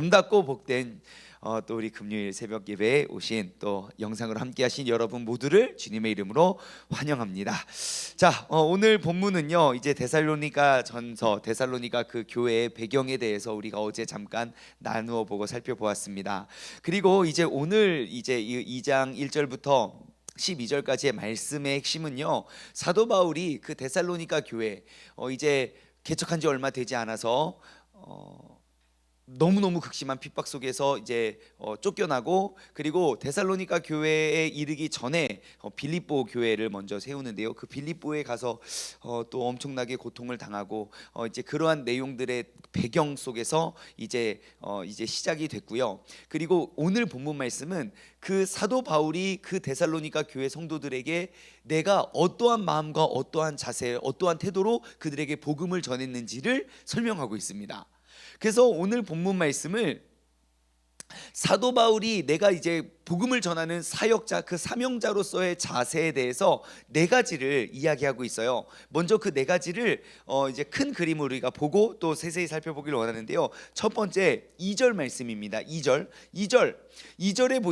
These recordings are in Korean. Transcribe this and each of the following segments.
아름답고 복된 또 우리 금요일 새벽 예배에 오신 또 영상으로 함께하신 여러분 모두를 주님의 이름으로 환영합니다. 자, 오늘 본문은요 이제 데살로니가 전서, 데살로니가 그 교회의 배경에 대해서 우리가 어제 잠깐 나누어 보고 살펴보았습니다. 그리고 이제 오늘 이제 2장 1절부터 12절까지의 말씀의 핵심은요, 사도 바울이 그 데살로니가 교회 이제 개척한 지 얼마 되지 않아서 너무너무 극심한 핍박 속에서 이제 쫓겨나고, 그리고 데살로니가 교회에 이르기 전에 빌립보 교회를 먼저 세우는데요, 그 빌립보에 가서 또 엄청나게 고통을 당하고 이제 그러한 내용들의 배경 속에서 이제 시작이 됐고요. 그리고 오늘 본문 말씀은 그 사도 바울이 그 데살로니가 교회 성도들에게 내가 어떠한 마음과 어떠한 자세, 어떠한 태도로 그들에게 복음을 전했는지를 설명하고 있습니다. 그래서 오늘 본문 말씀을 사도 바울이 내가 이제 복음을 전하는 사역자, 그 사명자로서의 자세에 대해서 네 가지를 이야기하고 있어요. 먼저 그 네 가지를 이제 큰 그림으로 우리가 보고 또 세세히 살펴보기를 원하는데요. 첫 번째 2절 말씀입니다. 2절에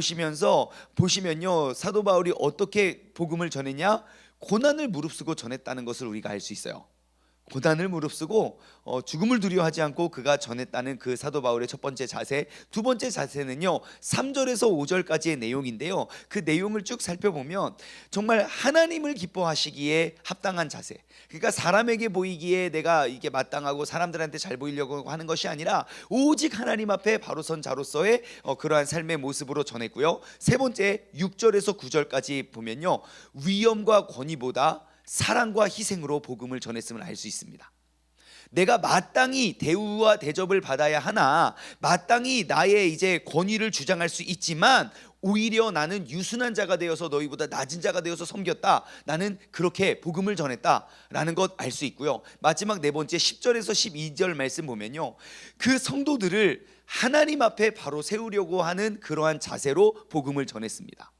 보시면요, 사도 바울이 어떻게 복음을 전했냐? 고난을 무릅쓰고 전했다는 것을 우리가 알 수 있어요. 고난을 무릅쓰고 죽음을 두려워하지 않고 그가 전했다는 그 사도 바울의 첫 번째 자세. 두 번째 자세는요 3절에서 5절까지의 내용인데요, 그 내용을 쭉 살펴보면 정말 하나님을 기뻐하시기에 합당한 자세, 그러니까 사람에게 보이기에 내가 이게 마땅하고 사람들한테 잘 보이려고 하는 것이 아니라 오직 하나님 앞에 바로 선 자로서의 그러한 삶의 모습으로 전했고요. 세 번째 6절에서 9절까지 보면요, 위엄과 권위보다 사랑과 희생으로 복음을 전했음을 알 수 있습니다. 내가 마땅히 대우와 대접을 받아야 하나, 마땅히 나의 이제 권위를 주장할 수 있지만 오히려 나는 유순한 자가 되어서 너희보다 낮은 자가 되어서 섬겼다, 나는 그렇게 복음을 전했다라는 것 알 수 있고요. 마지막 네 번째 10절에서 12절 말씀 보면요, 그 성도들을 하나님 앞에 바로 세우려고 하는 그러한 자세로 복음을 전했습니다.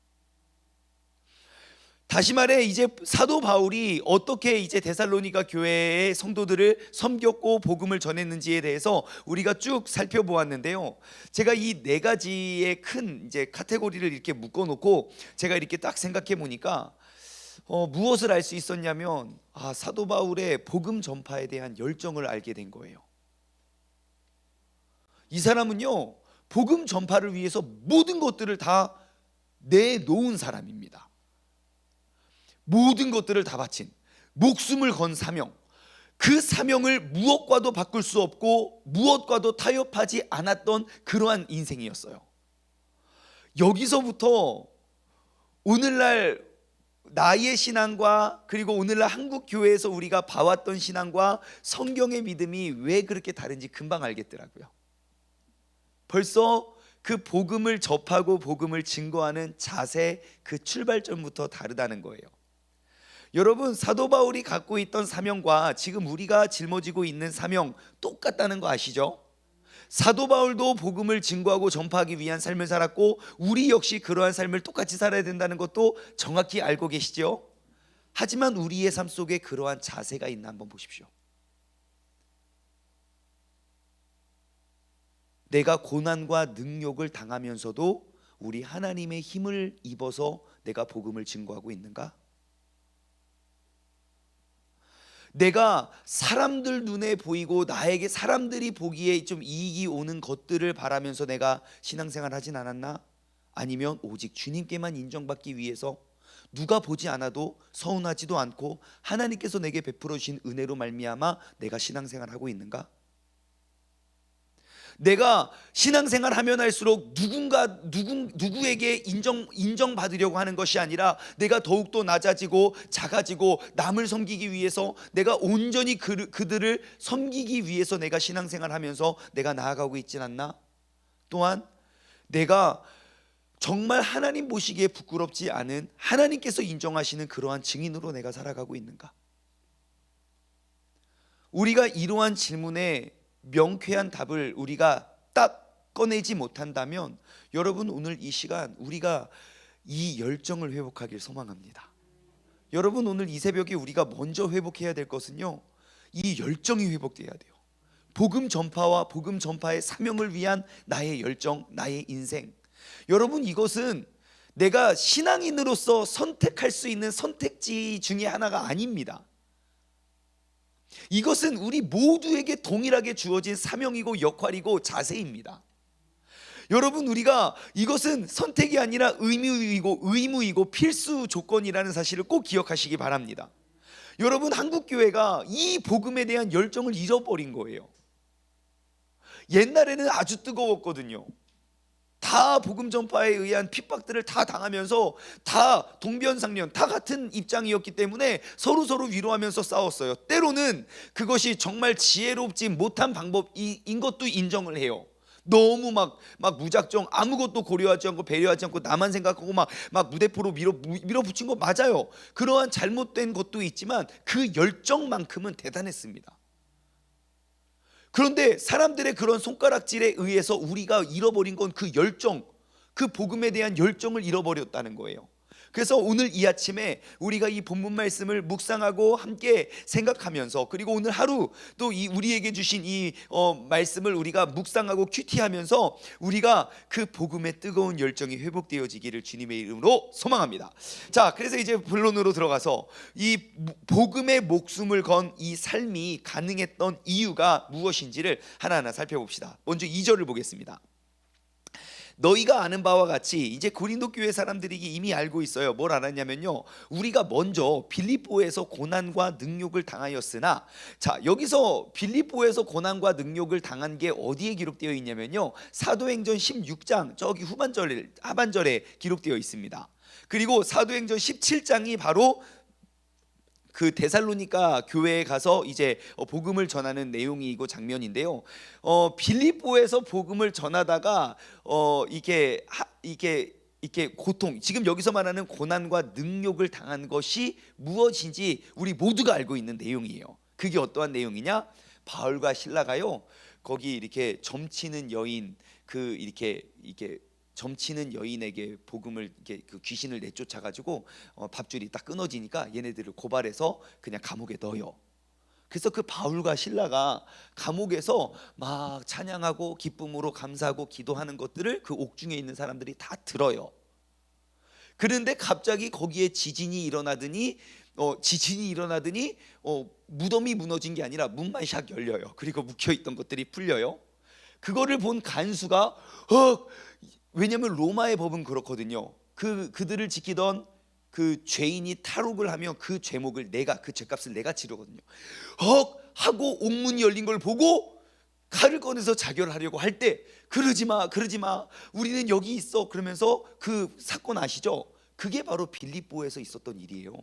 다시 말해 이제 사도 바울이 어떻게 이제 데살로니가 교회의 성도들을 섬겼고 복음을 전했는지에 대해서 우리가 쭉 살펴보았는데요, 제가 이 네 가지의 큰 이제 카테고리를 이렇게 묶어놓고 제가 이렇게 딱 생각해 보니까 무엇을 알 수 있었냐면, 사도 바울의 복음 전파에 대한 열정을 알게 된 거예요. 이 사람은요 복음 전파를 위해서 모든 것들을 다 내놓은 사람입니다. 모든 것들을 다 바친, 목숨을 건 사명, 그 사명을 무엇과도 바꿀 수 없고 무엇과도 타협하지 않았던 그러한 인생이었어요. 여기서부터 오늘날 나의 신앙과 그리고 오늘날 한국 교회에서 우리가 봐왔던 신앙과 성경의 믿음이 왜 그렇게 다른지 금방 알겠더라고요. 벌써 그 복음을 접하고 복음을 증거하는 자세, 그 출발점부터 다르다는 거예요. 여러분, 사도 바울이 갖고 있던 사명과 지금 우리가 짊어지고 있는 사명 똑같다는 거 아시죠? 사도 바울도 복음을 증거하고 전파하기 위한 삶을 살았고 우리 역시 그러한 삶을 똑같이 살아야 된다는 것도 정확히 알고 계시죠? 하지만 우리의 삶 속에 그러한 자세가 있나 한번 보십시오. 내가 고난과 능욕을 당하면서도 우리 하나님의 힘을 입어서 내가 복음을 증거하고 있는가? 내가 사람들 눈에 보이고 나에게 사람들이 보기에 좀 이익이 오는 것들을 바라면서 내가 신앙생활 하진 않았나? 아니면 오직 주님께만 인정받기 위해서 누가 보지 않아도 서운하지도 않고 하나님께서 내게 베풀어 주신 은혜로 말미암아 내가 신앙생활 하고 있는가? 내가 신앙생활 하면 할수록 누구에게 인정받으려고 하는 것이 아니라 내가 더욱더 낮아지고 작아지고 남을 섬기기 위해서 내가 온전히 그들을 섬기기 위해서 내가 신앙생활 하면서 내가 나아가고 있진 않나? 또한 내가 정말 하나님 보시기에 부끄럽지 않은, 하나님께서 인정하시는 그러한 증인으로 내가 살아가고 있는가? 우리가 이러한 질문에 명쾌한 답을 우리가 딱 꺼내지 못한다면 여러분, 오늘 이 시간 우리가 이 열정을 회복하길 소망합니다. 여러분, 오늘 이 새벽에 우리가 먼저 회복해야 될 것은요, 이 열정이 회복돼야 돼요. 복음 전파와 복음 전파의 사명을 위한 나의 열정, 나의 인생. 여러분, 이것은 내가 신앙인으로서 선택할 수 있는 선택지 중에 하나가 아닙니다. 이것은 우리 모두에게 동일하게 주어진 사명이고 역할이고 자세입니다. 여러분, 우리가 이것은 선택이 아니라 의무이고 필수 조건이라는 사실을 꼭 기억하시기 바랍니다. 여러분, 한국교회가 이 복음에 대한 열정을 잃어버린 거예요. 옛날에는 아주 뜨거웠거든요. 다 복음 전파에 의한 핍박들을 다 당하면서 다 동변상련, 다 같은 입장이었기 때문에 서로 위로하면서 싸웠어요. 때로는 그것이 정말 지혜롭지 못한 방법인 것도 인정을 해요. 너무 막 무작정 아무것도 고려하지 않고 배려하지 않고 나만 생각하고 막 무대포로 밀어붙인 거 맞아요. 그러한 잘못된 것도 있지만 그 열정만큼은 대단했습니다. 그런데 사람들의 그런 손가락질에 의해서 우리가 잃어버린 건 그 열정, 그 복음에 대한 열정을 잃어버렸다는 거예요. 그래서 오늘 이 아침에 우리가 이 본문 말씀을 묵상하고 함께 생각하면서, 그리고 오늘 하루 또 우리에게 주신 이 말씀을 우리가 묵상하고 큐티하면서 우리가 그 복음의 뜨거운 열정이 회복되어지기를 주님의 이름으로 소망합니다. 자, 그래서 이제 본론으로 들어가서 이 복음의 목숨을 건 이 삶이 가능했던 이유가 무엇인지를 하나하나 살펴봅시다. 먼저 2절을 보겠습니다. 너희가 아는 바와 같이, 이제 고린도 교회 사람들이 이미 알고 있어요. 뭘 알았냐면요, 우리가 먼저 빌립보에서 고난과 능욕을 당하였으나, 자, 여기서 빌립보에서 고난과 능욕을 당한 게 어디에 기록되어 있냐면요, 사도행전 16장 저기 하반절에 기록되어 있습니다. 그리고 사도행전 17장이 바로 그 데살로니가 교회에 가서 이제 복음을 전하는 내용이고 장면인데요. 빌립보에서 복음을 전하다가 이게 고통, 지금 여기서 말하는 고난과 능욕을 당한 것이 무엇인지 우리 모두가 알고 있는 내용이에요. 그게 어떠한 내용이냐? 바울과 실라가요, 거기 이렇게 점치는 여인, 이렇게 점치는 여인에게 복음을, 이렇게 그 귀신을 내쫓아 가지고 밥줄이 딱 끊어지니까 얘네들을 고발해서 그냥 감옥에 넣어요. 그래서 그 바울과 실라가 감옥에서 막 찬양하고 기쁨으로 감사하고 기도하는 것들을 그 옥중에 있는 사람들이 다 들어요. 그런데 갑자기 거기에 지진이 일어나더니 무덤이 무너진 게 아니라 문만 샥 열려요. 그리고 묵혀있던 것들이 풀려요. 그거를 본 간수가 왜냐하면 로마의 법은 그렇거든요. 그들을 지키던 그 죄인이 탈옥을 하면 그 죄목을 그 죄값을 내가 치르거든요. 하고 옥문이 열린 걸 보고 칼을 꺼내서 자결하려고 할 때, 그러지 마, 우리는 여기 있어, 그러면서 그 사건 아시죠? 그게 바로 빌립보에서 있었던 일이에요.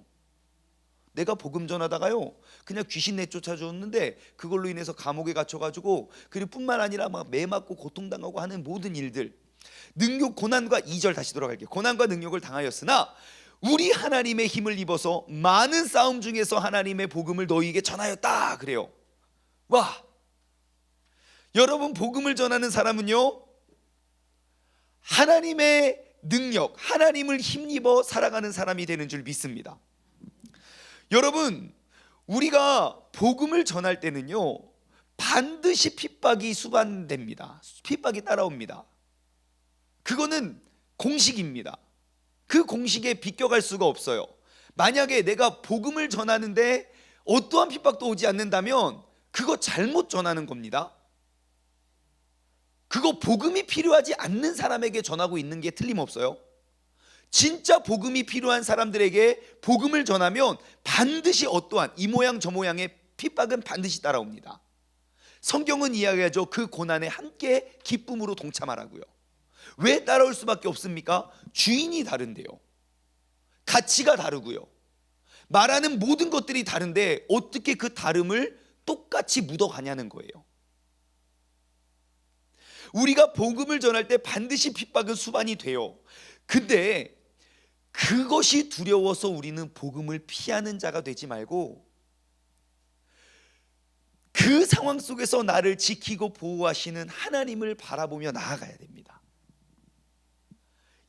내가 복음 전하다가요, 그냥 귀신 내쫓아 줬는데 그걸로 인해서 감옥에 갇혀가지고, 그리고 뿐만 아니라 막 매 맞고 고통당하고 하는 모든 일들, 능욕, 고난과, 2절 다시 돌아갈게요. 고난과 능욕을 당하였으나 우리 하나님의 힘을 입어서 많은 싸움 중에서 하나님의 복음을 너희에게 전하였다, 그래요. 와, 여러분, 복음을 전하는 사람은요, 하나님의 능력, 하나님을 힘입어 살아가는 사람이 되는 줄 믿습니다. 여러분, 우리가 복음을 전할 때는요, 반드시 핍박이 수반됩니다. 핍박이 따라옵니다. 그거는 공식입니다. 그 공식에 비껴갈 수가 없어요. 만약에 내가 복음을 전하는데 어떠한 핍박도 오지 않는다면 그거 잘못 전하는 겁니다. 그거 복음이 필요하지 않는 사람에게 전하고 있는 게 틀림없어요. 진짜 복음이 필요한 사람들에게 복음을 전하면 반드시 어떠한 이 모양 저 모양의 핍박은 반드시 따라옵니다. 성경은 이야기하죠. 그 고난에 함께 기쁨으로 동참하라고요. 왜 따라올 수밖에 없습니까? 주인이 다른데요, 가치가 다르고요, 말하는 모든 것들이 다른데 어떻게 그 다름을 똑같이 묻어가냐는 거예요. 우리가 복음을 전할 때 반드시 핍박은 수반이 돼요. 근데 그것이 두려워서 우리는 복음을 피하는 자가 되지 말고, 그 상황 속에서 나를 지키고 보호하시는 하나님을 바라보며 나아가야 됩니다.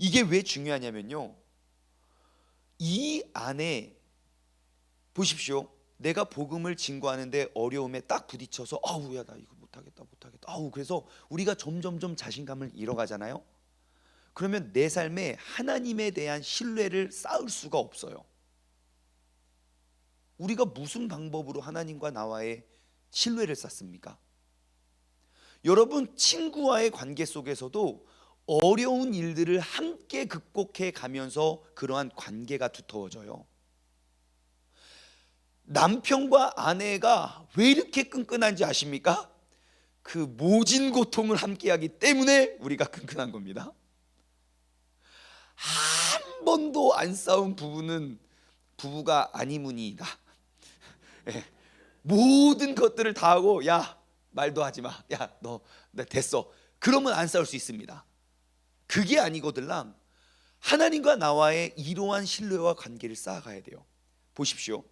이게 왜 중요하냐면요, 이 안에 보십시오. 내가 복음을 증거하는데 어려움에 딱 부딪혀서 야, 나 이거 뭐 못하겠다. 아우, 그래서 우리가 점점점 자신감을 잃어가잖아요. 그러면 내 삶에 하나님에 대한 신뢰를 쌓을 수가 없어요. 우리가 무슨 방법으로 하나님과 나와의 신뢰를 쌓습니까? 여러분, 친구와의 관계 속에서도 어려운 일들을 함께 극복해 가면서 그러한 관계가 두터워져요. 남편과 아내가 왜 이렇게 끈끈한지 아십니까? 그 모진 고통을 함께하기 때문에 우리가 끈끈한 겁니다. 한 번도 안 싸운 부부는 부부가 아니무니이다. 예, 모든 것들을 다 하고, 야, 말도 하지 마, 야, 너 됐어, 그러면 안 싸울 수 있습니다. 그게 아니거들랑 하나님과 나와의 이러한 신뢰와 관계를 쌓아가야 돼요. 보십시오,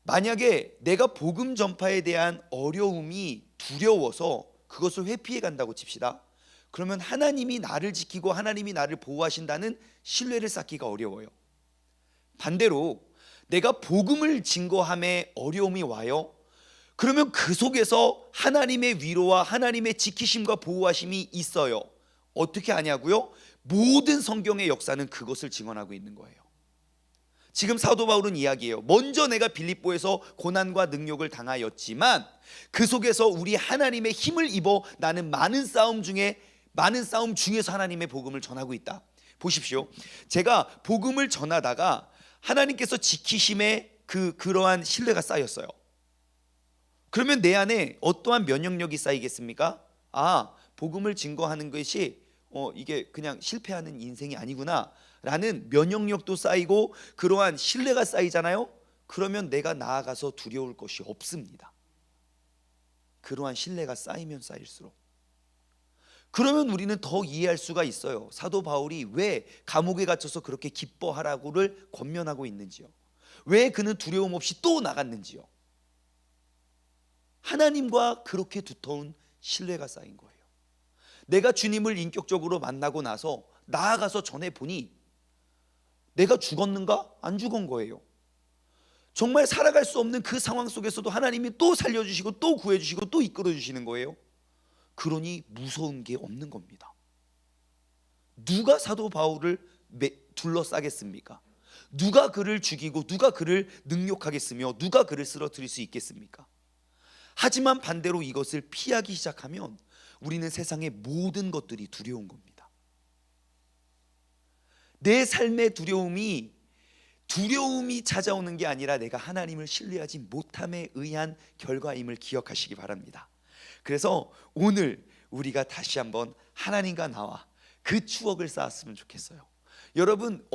만약에 내가 복음 전파에 대한 어려움이 두려워서 그것을 회피해 간다고 칩시다. 그러면 하나님이 나를 지키고 하나님이 나를 보호하신다는 신뢰를 쌓기가 어려워요. 반대로 내가 복음을 증거함에 어려움이 와요. 그러면 그 속에서 하나님의 위로와 하나님의 지키심과 보호하심이 있어요. 어떻게 하냐고요? 모든 성경의 역사는 그것을 증언하고 있는 거예요. 지금 사도 바울은 이야기해요. 먼저 내가 빌립보에서 고난과 능욕을 당하였지만 그 속에서 우리 하나님의 힘을 입어 나는 많은 싸움 중에서 하나님의 복음을 전하고 있다. 보십시오, 제가 복음을 전하다가 하나님께서 지키심에 그러한 신뢰가 쌓였어요. 그러면 내 안에 어떠한 면역력이 쌓이겠습니까? 아, 복음을 증거하는 것이 이게 그냥 실패하는 인생이 아니구나 라는 면역력도 쌓이고 그러한 신뢰가 쌓이잖아요. 그러면 내가 나아가서 두려울 것이 없습니다. 그러한 신뢰가 쌓이면 쌓일수록. 그러면 우리는 더 이해할 수가 있어요. 사도 바울이 왜 감옥에 갇혀서 그렇게 기뻐하라고를 권면하고 있는지요. 왜 그는 두려움 없이 또 나갔는지요. 하나님과 그렇게 두터운 신뢰가 쌓인 거예요. 내가 주님을 인격적으로 만나고 나서 나아가서 전해보니 내가 죽었는가? 안 죽은 거예요. 정말 살아갈 수 없는 그 상황 속에서도 하나님이 또 살려주시고 또 구해주시고 또 이끌어주시는 거예요. 그러니 무서운 게 없는 겁니다. 누가 사도 바울을 둘러싸겠습니까? 누가 그를 죽이고 누가 그를 능욕하겠으며 누가 그를 쓰러뜨릴 수 있겠습니까? 하지만 반대로 이것을 피하기 시작하면 우리는 세상의 모든 것들이 두려운 겁니다. 내 삶의 두려움이 찾아오는 게 아니라 내가 하나님을 신뢰하지 못함에 의한 결과임을 기억하시기 바랍니다. 그래서 오늘 우리가 다시 한번 하나님과 나와 그 추억을 쌓았으면 좋겠어요. 여러분,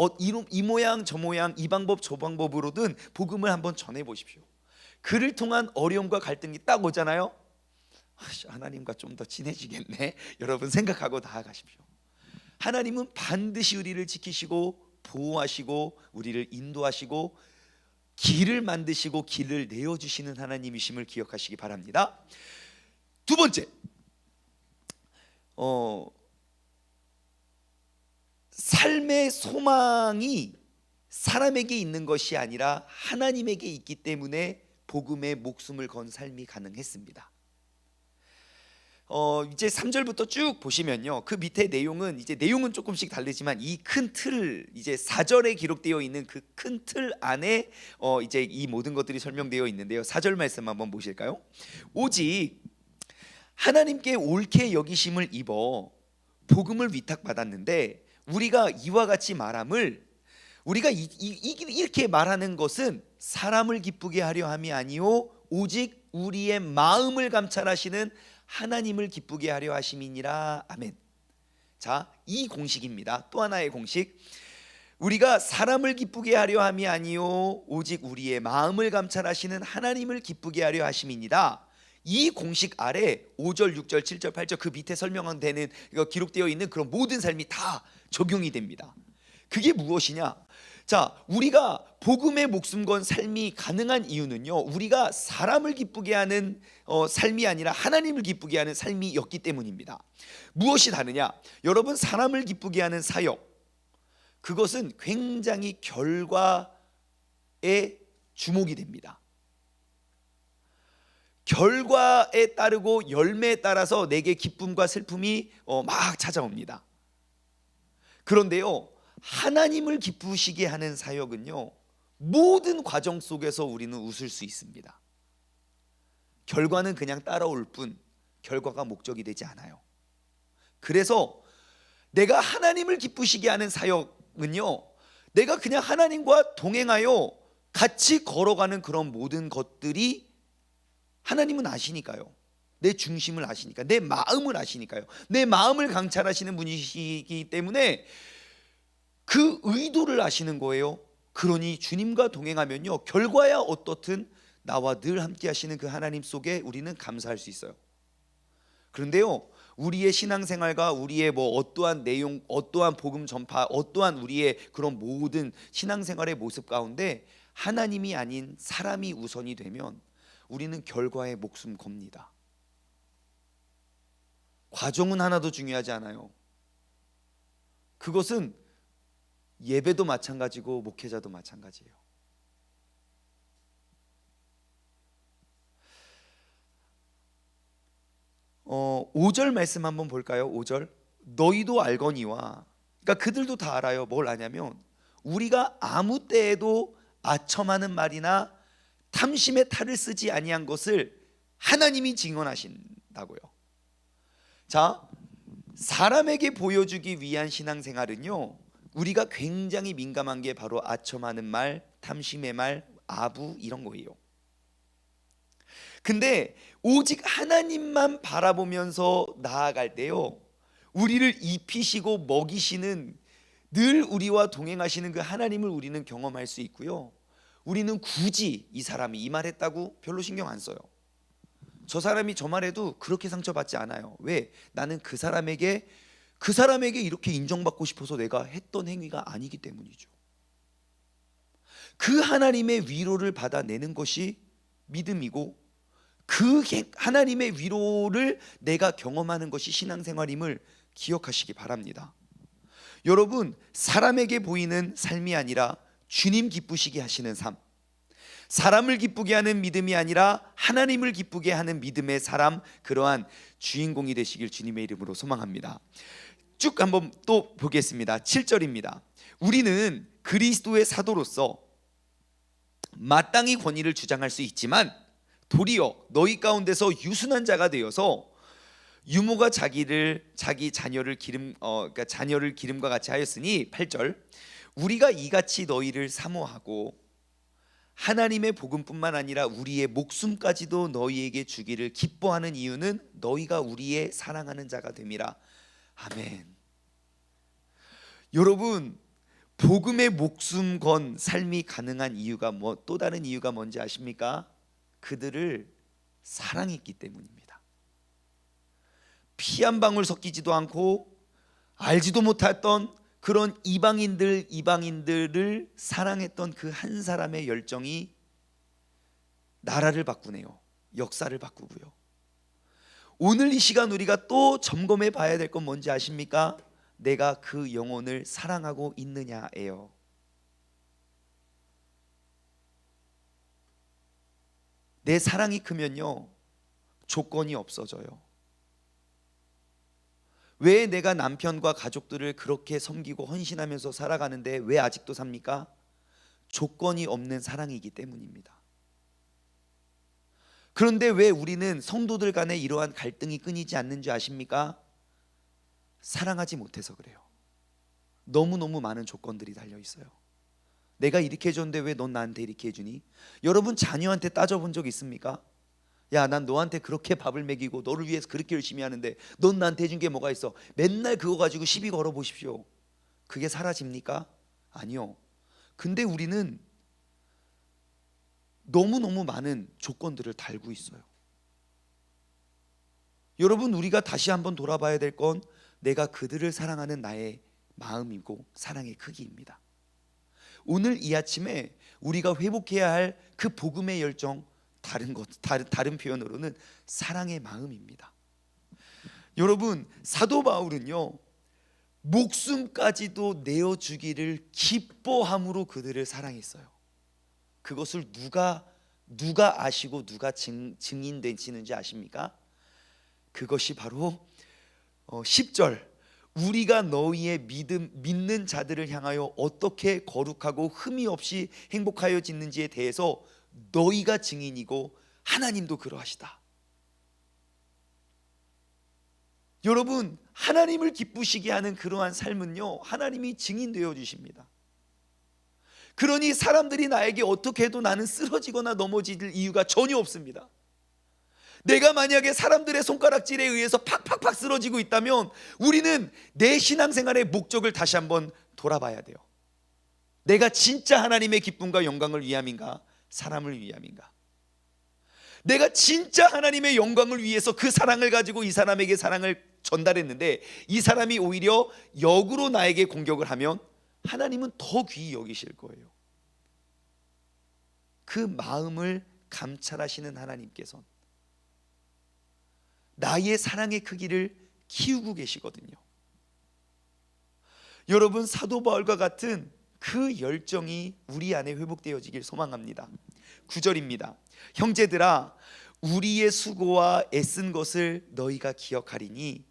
이 모양 저 모양 이 방법 저 방법으로든 복음을 한번 전해 보십시오. 그를 통한 어려움과 갈등이 딱 오잖아요. 하나님과 좀 더 친해지겠네, 여러분 생각하고 나아가십시오. 하나님은 반드시 우리를 지키시고 보호하시고 우리를 인도하시고 길을 만드시고 길을 내어주시는 하나님이심을 기억하시기 바랍니다. 두 번째, 삶의 소망이 사람에게 있는 것이 아니라 하나님에게 있기 때문에 복음에 목숨을 건 삶이 가능했습니다. 이제 3절부터 쭉 보시면요, 그 밑에 내용은 조금씩 다르지만 이 큰 틀, 이제 4절에 기록되어 있는 그 큰 틀 안에 이제 이 모든 것들이 설명되어 있는데요. 4절 말씀 한번 보실까요? 오직 하나님께 옳게 여기심을 입어 복음을 위탁받았는데 우리가 이와 같이 말함을, 우리가 이렇게 말하는 것은 사람을 기쁘게 하려 함이 아니요 오직 우리의 마음을 감찰하시는 하나님을 기쁘게 하려 하심이니라. 아멘. 자, 이 공식입니다. 또 하나의 공식. 우리가 사람을 기쁘게 하려 함이 아니요 오직 우리의 마음을 감찰하시는 하나님을 기쁘게 하려 하심이니라. 이 공식 아래 5절, 6절, 7절, 8절 그 밑에 설명되는 기록되어 있는 그런 모든 삶이 다 적용이 됩니다. 그게 무엇이냐? 자, 우리가 복음에 목숨 건 삶이 가능한 이유는요, 우리가 사람을 기쁘게 하는 삶이 아니라 하나님을 기쁘게 하는 삶이었기 때문입니다. 무엇이 다르냐? 여러분, 사람을 기쁘게 하는 사역, 그것은 굉장히 결과에 주목이 됩니다. 결과에 따르고 열매에 따라서 내게 기쁨과 슬픔이 막 찾아옵니다. 그런데요, 하나님을 기쁘시게 하는 사역은요, 모든 과정 속에서 우리는 웃을 수 있습니다. 결과는 그냥 따라올 뿐 결과가 목적이 되지 않아요. 그래서 내가 하나님을 기쁘시게 하는 사역은요, 내가 그냥 하나님과 동행하여 같이 걸어가는 그런 모든 것들이, 하나님은 아시니까요, 내 중심을 아시니까, 내 마음을 아시니까요, 내 마음을 강찰하시는 분이시기 때문에 그 의도를 아시는 거예요. 그러니 주님과 동행하면요, 결과야 어떻든 나와 늘 함께 하시는 그 하나님 속에 우리는 감사할 수 있어요. 그런데요, 우리의 신앙생활과 우리의 어떠한 내용, 어떠한 복음 전파, 어떠한 우리의 그런 모든 신앙생활의 모습 가운데 하나님이 아닌 사람이 우선이 되면 우리는 결과에 목숨 겁니다. 과정은 하나도 중요하지 않아요. 그것은 예배도 마찬가지고 목회자도 마찬가지예요. 5절 말씀 한번 볼까요? 5절. 너희도 알거니와, 그러니까 그들도 다 알아요. 뭘 아냐면 우리가 아무 때에도 아첨하는 말이나 탐심의 탈을 쓰지 아니한 것을 하나님이 증언하신다고요. 자, 사람에게 보여주기 위한 신앙생활은요, 우리가 굉장히 민감한 게 바로 아첨하는 말, 탐심의 말, 아부 이런 거예요. 근데 오직 하나님만 바라보면서 나아갈 때요, 우리를 입히시고 먹이시는, 늘 우리와 동행하시는 그 하나님을 우리는 경험할 수 있고요, 우리는 굳이 이 사람이 이 말했다고 별로 신경 안 써요. 저 사람이 저 말해도 그렇게 상처받지 않아요. 왜? 나는 그 사람에게 이렇게 인정받고 싶어서 내가 했던 행위가 아니기 때문이죠. 그 하나님의 위로를 받아내는 것이 믿음이고, 그 하나님의 위로를 내가 경험하는 것이 신앙생활임을 기억하시기 바랍니다. 여러분, 사람에게 보이는 삶이 아니라 주님 기쁘시게 하시는 삶, 사람을 기쁘게 하는 믿음이 아니라 하나님을 기쁘게 하는 믿음의 사람, 그러한 주인공이 되시길 주님의 이름으로 소망합니다. 쭉 한번 또 보겠습니다. 7절입니다. 우리는 그리스도의 사도로서 마땅히 권위를 주장할 수 있지만 도리어 너희 가운데서 유순한 자가 되어서 유모가 자기 자녀를 기름과 같이 하였으니, 8절, 우리가 이같이 너희를 사모하고 하나님의 복음뿐만 아니라 우리의 목숨까지도 너희에게 주기를 기뻐하는 이유는 너희가 우리의 사랑하는 자가 됨이라. 아멘. 여러분, 복음의 목숨 건 삶이 가능한 이유가 또 다른 이유가 뭔지 아십니까? 그들을 사랑했기 때문입니다. 피 한 방울 섞이지도 않고 알지도 못했던 그런 이방인들을 사랑했던 그 한 사람의 열정이 나라를 바꾸네요. 역사를 바꾸고요. 오늘 이 시간 우리가 또 점검해 봐야 될 건 뭔지 아십니까? 내가 그 영혼을 사랑하고 있느냐예요. 내 사랑이 크면요, 조건이 없어져요. 왜 내가 남편과 가족들을 그렇게 섬기고 헌신하면서 살아가는데 왜 아직도 삽니까? 조건이 없는 사랑이기 때문입니다. 그런데 왜 우리는 성도들 간에 이러한 갈등이 끊이지 않는 줄 아십니까? 사랑하지 못해서 그래요. 너무너무 많은 조건들이 달려 있어요. 내가 이렇게 해줬는데 왜 넌 나한테 이렇게 해주니? 여러분, 자녀한테 따져본 적 있습니까? 야, 난 너한테 그렇게 밥을 먹이고 너를 위해서 그렇게 열심히 하는데 넌 나한테 해준 게 뭐가 있어? 맨날 그거 가지고 시비 걸어 보십시오. 그게 사라집니까? 아니요. 근데 우리는 너무너무 많은 조건들을 달고 있어요. 여러분, 우리가 다시 한번 돌아봐야 될 건 내가 그들을 사랑하는 나의 마음이고 사랑의 크기입니다. 오늘 이 아침에 우리가 회복해야 할 그 복음의 열정, 다른 표현으로는 사랑의 마음입니다. 여러분, 사도 바울은요, 목숨까지도 내어주기를 기뻐함으로 그들을 사랑했어요. 그것을 누가 누가 아시고 누가 증인 되시는지 아십니까? 그것이 바로 10절, 우리가 너희의 믿는 자들을 향하여 어떻게 거룩하고 흠이 없이 행복하여 짓는지에 대해서 너희가 증인이고 하나님도 그러하시다. 여러분, 하나님을 기쁘시게 하는 그러한 삶은요, 하나님이 증인되어 주십니다. 그러니 사람들이 나에게 어떻게 해도 나는 쓰러지거나 넘어질 이유가 전혀 없습니다. 내가 만약에 사람들의 손가락질에 의해서 팍팍팍 쓰러지고 있다면 우리는 내 신앙생활의 목적을 다시 한번 돌아봐야 돼요. 내가 진짜 하나님의 기쁨과 영광을 위함인가, 사람을 위함인가? 내가 진짜 하나님의 영광을 위해서 그 사랑을 가지고 이 사람에게 사랑을 전달했는데 이 사람이 오히려 역으로 나에게 공격을 하면 하나님은 더 귀히 여기실 거예요. 그 마음을 감찰하시는 하나님께서는 나의 사랑의 크기를 키우고 계시거든요. 여러분, 사도 바울과 같은 그 열정이 우리 안에 회복되어지길 소망합니다. 9절입니다. 형제들아, 우리의 수고와 애쓴 것을 너희가 기억하리니,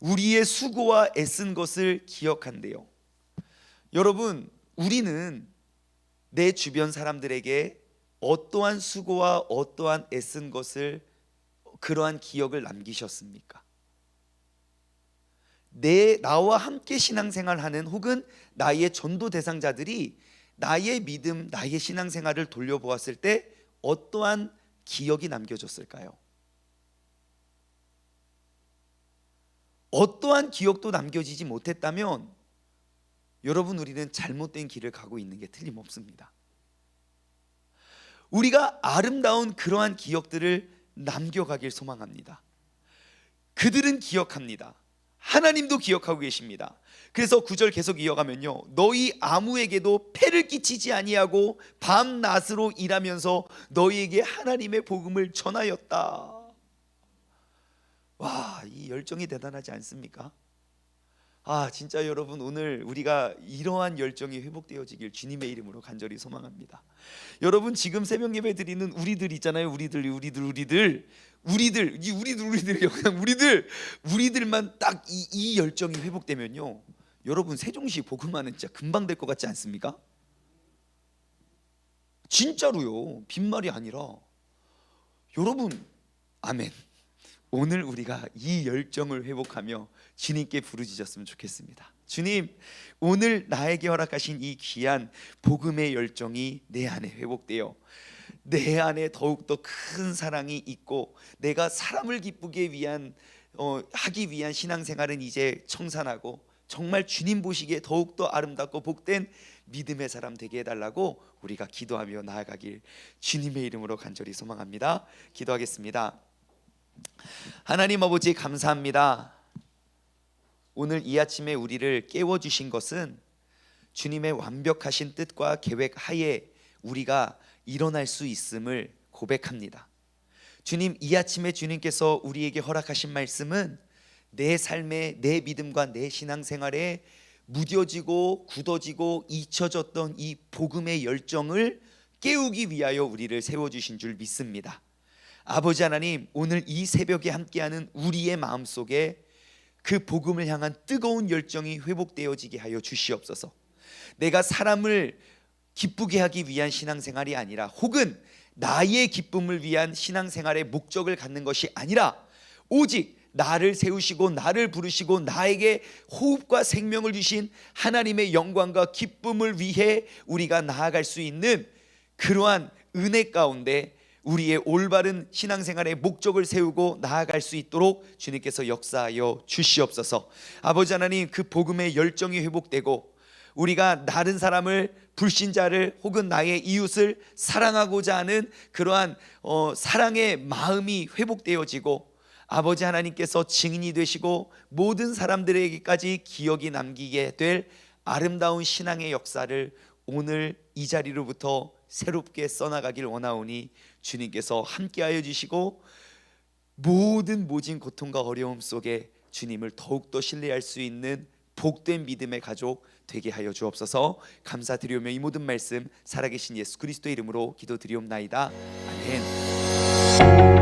우리의 수고와 애쓴 것을 기억한대요. 여러분, 우리는 내 주변 사람들에게 어떠한 수고와 어떠한 애쓴 것을, 그러한 기억을 남기셨습니까? 나와 함께 신앙생활하는 혹은 나의 전도 대상자들이 나의 믿음, 나의 신앙생활을 돌려보았을 때 어떠한 기억이 남겨졌을까요? 어떠한 기억도 남겨지지 못했다면 여러분, 우리는 잘못된 길을 가고 있는 게 틀림없습니다. 우리가 아름다운 그러한 기억들을 남겨가길 소망합니다. 그들은 기억합니다. 하나님도 기억하고 계십니다. 그래서 9절 계속 이어가면요, 너희 아무에게도 폐를 끼치지 아니하고 밤낮으로 일하면서 너희에게 하나님의 복음을 전하였다. 와, 이 열정이 대단하지 않습니까? 진짜 여러분, 오늘 우리가 이러한 열정이 회복되어지길 주님의 이름으로 간절히 소망합니다. 여러분, 지금 새벽 예배 드리는 우리들 있잖아요. 우리들만 딱 이 열정이 회복되면요, 여러분, 세종시 복음화는 진짜 금방 될 것 같지 않습니까? 진짜로요, 빈말이 아니라. 여러분, 아멘. 오늘 우리가 이 열정을 회복하며 주님께 부르짖었으면 좋겠습니다. 주님, 오늘 나에게 허락하신 이 귀한 복음의 열정이 내 안에 회복되어 내 안에 더욱더 큰 사랑이 있고 내가 사람을 기쁘게 하기 위한 신앙생활은 이제 청산하고 정말 주님 보시기에 더욱더 아름답고 복된 믿음의 사람 되게 해달라고 우리가 기도하며 나아가길 주님의 이름으로 간절히 소망합니다. 기도하겠습니다. 하나님 아버지, 감사합니다. 오늘 이 아침에 우리를 깨워주신 것은 주님의 완벽하신 뜻과 계획 하에 우리가 일어날 수 있음을 고백합니다. 주님, 이 아침에 주님께서 우리에게 허락하신 말씀은 내 삶에, 내 믿음과 내 신앙생활에 무뎌지고 굳어지고 잊혀졌던 이 복음의 열정을 깨우기 위하여 우리를 세워주신 줄 믿습니다. 아버지 하나님, 오늘 이 새벽에 함께하는 우리의 마음속에 그 복음을 향한 뜨거운 열정이 회복되어지게 하여 주시옵소서. 내가 사람을 기쁘게 하기 위한 신앙생활이 아니라 혹은 나의 기쁨을 위한 신앙생활의 목적을 갖는 것이 아니라 오직 나를 세우시고 나를 부르시고 나에게 호흡과 생명을 주신 하나님의 영광과 기쁨을 위해 우리가 나아갈 수 있는 그러한 은혜 가운데 우리의 올바른 신앙생활의 목적을 세우고 나아갈 수 있도록 주님께서 역사하여 주시옵소서. 아버지 하나님, 그 복음의 열정이 회복되고 우리가 다른 사람을, 불신자를 혹은 나의 이웃을 사랑하고자 하는 그러한 사랑의 마음이 회복되어지고 아버지 하나님께서 증인이 되시고 모든 사람들에게까지 기억이 남기게 될 아름다운 신앙의 역사를 오늘 이 자리로부터 새롭게 써나가길 원하오니 주님께서 함께하여 주시고 모든 모진 고통과 어려움 속에 주님을 더욱더 신뢰할 수 있는 복된 믿음의 가족 되게 하여 주옵소서. 감사드리오며 이 모든 말씀 살아계신 예수 그리스도의 이름으로 기도드리옵나이다. 아멘.